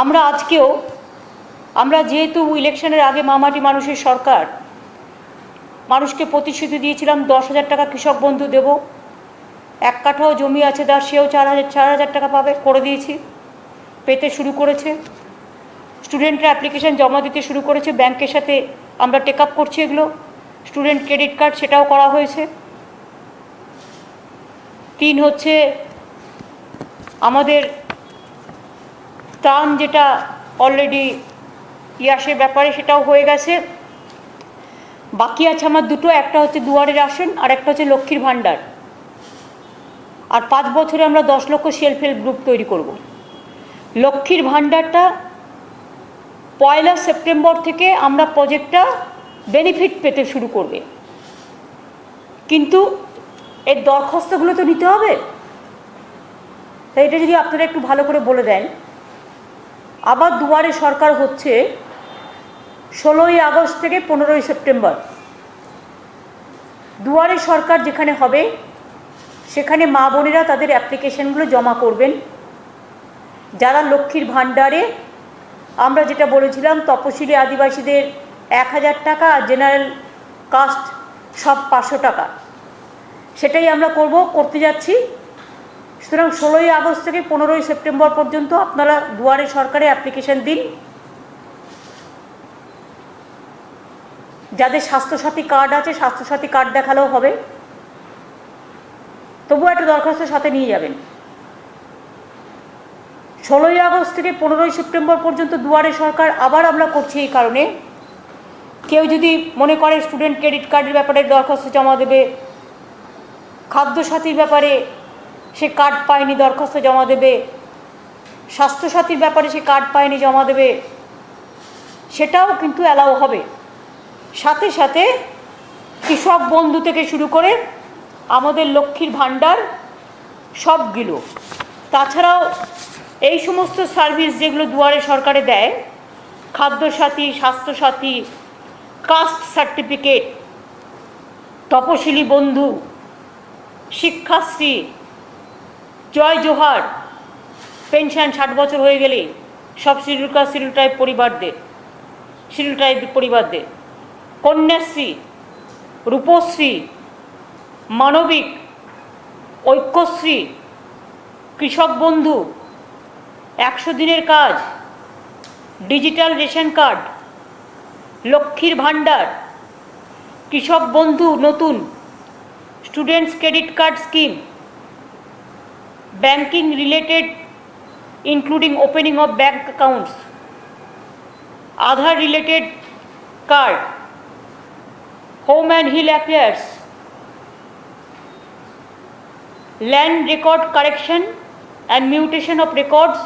আমরা আজকেও আমরা যেহেতু ইলেকশনের আগে মামাটি মানুষের সরকার, মানুষকে প্রতিশ্রুতি দিয়েছিলাম 10,000 টাকা কৃষক বন্ধু দেব, 1 কাঠাও জমি আছে তার সেও 4,000 টাকা পাবে, করে দিয়েছি, পেতে শুরু করেছে। স্টুডেন্টরা অ্যাপ্লিকেশান জমা দিতে শুরু করেছে, ব্যাংকের সাথে আমরা টেক আপ করছি এগুলো। স্টুডেন্ট ক্রেডিট কার্ড সেটাও করা হয়েছে। 3 হচ্ছে আমাদের ত্রাণ, যেটা অলরেডি ইয়াসের ব্যাপারে সেটাও হয়ে গেছে। বাকি আছে আমার দুটো, একটা হচ্ছে দুয়ারে রাশন আর একটা হচ্ছে লক্ষ্মীর ভাণ্ডার। আর 5 বছরে আমরা 10 লক্ষ সেলফ হেল্প গ্রুপ তৈরি করব। লক্ষ্মীর ভাণ্ডারটা 1 সেপ্টেম্বর থেকে আমরা প্রজেক্টটা বেনিফিট পেতে শুরু করবে, কিন্তু এর দরখাস্তগুলো তো নিতে হবে। তাই এটা যদি আপনারা একটু ভালো করে বলে দেন। আবার দুয়ারে সরকার হচ্ছে 16ই আগস্ট থেকে 15ই সেপ্টেম্বর। দুয়ারে সরকার যেখানে হবে সেখানে মা বোনেরা তাদের অ্যাপ্লিকেশনগুলো জমা করবেন। যারা লক্ষ্মীর ভাণ্ডারে আমরা যেটা বলেছিলাম, তপশিলি আদিবাসীদের 1,000 টাকা আর জেনারেল কাস্ট সব 500 টাকা, সেটাই আমরা করতে যাচ্ছি। সুতরাং 16ই আগস্ট থেকে 15ই সেপ্টেম্বর পর্যন্ত আপনারা দুয়ারে সরকারে অ্যাপ্লিকেশন দিন। যাদের স্বাস্থ্যসাথী কার্ড আছে, স্বাস্থ্যসাথী কার্ড দেখালেও হবে, তবুও একটা দরখাস্ত সাথে নিয়ে যাবেন। 16ই আগস্ট থেকে 15ই সেপ্টেম্বর পর্যন্ত দুয়ারে সরকার আবার আমরা করছি এই কারণে, কেউ যদি মনে করে স্টুডেন্ট ক্রেডিট কার্ডের ব্যাপারে দরখাস্ত জমা দেবে, খাদ্যসাথীর ব্যাপারে সে কার্ড পায়নি দরখাস্ত জমা দেবে, স্বাস্থ্যসাথীর ব্যাপারে সে কার্ড পায়নি জমা দেবে, সেটাও কিন্তু অ্যালাউ হবে। সাথে সাথে কৃষক বন্ধু থেকে শুরু করে আমাদের লক্ষ্মীর ভাণ্ডার সবগুলো, তাছাড়াও এই সমস্ত সার্ভিস যেগুলো দুয়ারে সরকারে দেয়, খাদ্যসাথী, স্বাস্থ্যসাথী, কাস্ট সার্টিফিকেট, তপশিলি বন্ধু, শিক্ষাশ্রী, জয় জোহার, পেনশন 60 বছর হয়ে গেলে সব শিডিউল কাস্ট শিডিউল ট্রাইব পরিবারদের, কন্যাশ্রী, রূপশ্রী, মানবিক, ঐক্যশ্রী, কৃষক বন্ধু, 100 দিনের কাজ, ডিজিটাল রেশন কার্ড, লক্ষ্মীর ভাণ্ডার, কৃষক বন্ধু নতুন, students credit card scheme, banking related including opening of bank accounts, Aadhaar related card, home and hill affairs, land record correction and mutation of records,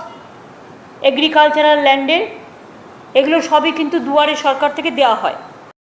agricultural ল্যান্ডে, এগুলো সবই কিন্তু দুয়ারে সরকার থেকে দেওয়া হয়।